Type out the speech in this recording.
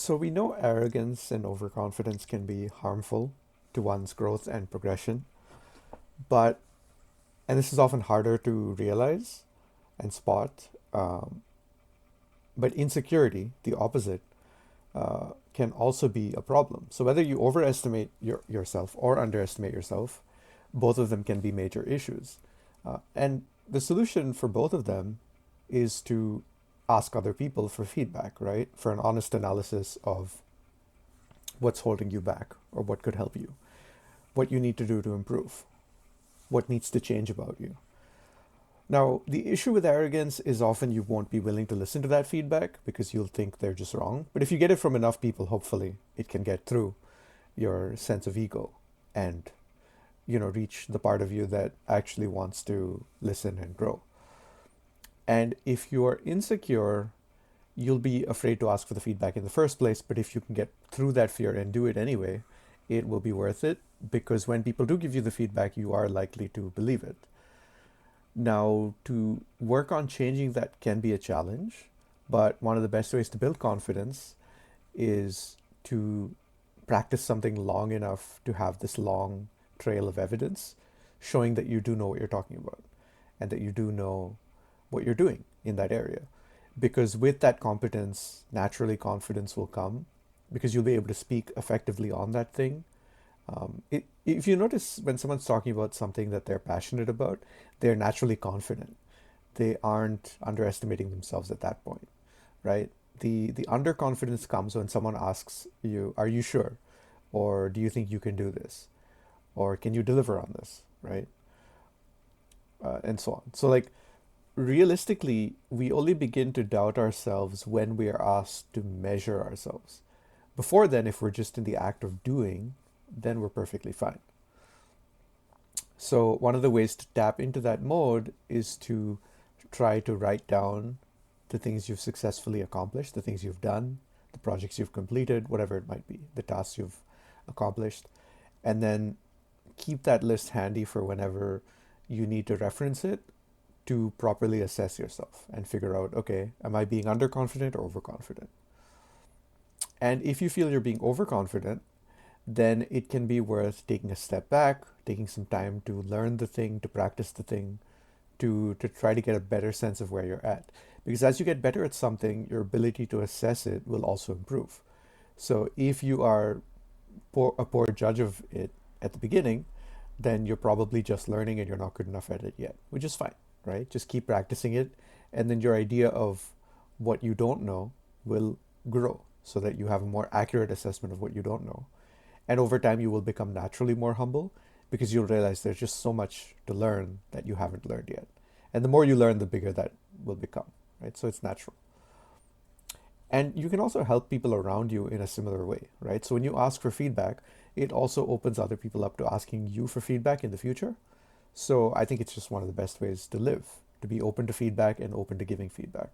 So we know arrogance and overconfidence can be harmful to one's growth and progression, but, and this is often harder to realize and spot, but insecurity, the opposite, can also be a problem. So whether you overestimate yourself or underestimate yourself, both of them can be major issues. And the solution for both of them is to ask other people for feedback, right? For an honest analysis of what's holding you back or what could help you, what you need to do to improve, what needs to change about you. Now, the issue with arrogance is often you won't be willing to listen to that feedback because you'll think they're just wrong. But if you get it from enough people, hopefully it can get through your sense of ego and, reach the part of you that actually wants to listen and grow. And if you're insecure, you'll be afraid to ask for the feedback in the first place. But if you can get through that fear and do it anyway, it will be worth it because when people do give you the feedback, you are likely to believe it. Now, to work on changing that can be a challenge, but one of the best ways to build confidence is to practice something long enough to have this long trail of evidence showing that you do know what you're talking about and that you do know what you're doing in that area. Because with that competence, naturally confidence will come because you'll be able to speak effectively on that thing. If you notice when someone's talking about something that they're passionate about, they're naturally confident. They aren't underestimating themselves at that point, right? The underconfidence comes when someone asks you, "Are you sure?" or "Do you think you can do this?" or "Can you deliver on this?" right? And so on. So like realistically, we only begin to doubt ourselves when we are asked to measure ourselves. Before then, if we're just in the act of doing, then we're perfectly fine. So one of the ways to tap into that mode is to try to write down the things you've successfully accomplished, the things you've done, the projects you've completed, whatever it might be, the tasks you've accomplished, and then keep that list handy for whenever you need to reference it to properly assess yourself and figure out, okay, am I being underconfident or overconfident? And if you feel you're being overconfident, then it can be worth taking a step back, taking some time to learn the thing, to practice the thing, to try to get a better sense of where you're at. Because as you get better at something, your ability to assess it will also improve. So if you are a poor judge of it at the beginning, then you're probably just learning and you're not good enough at it yet, which is fine, right? Just keep practicing it, and then your idea of what you don't know will grow so that you have a more accurate assessment of what you don't know. And over time, you will become naturally more humble because you'll realize there's just so much to learn that you haven't learned yet. And the more you learn, the bigger that will become, right? So it's natural. And you can also help people around you in a similar way, right? So when you ask for feedback, it also opens other people up to asking you for feedback in the future. So I think it's just one of the best ways to live, to be open to feedback and open to giving feedback.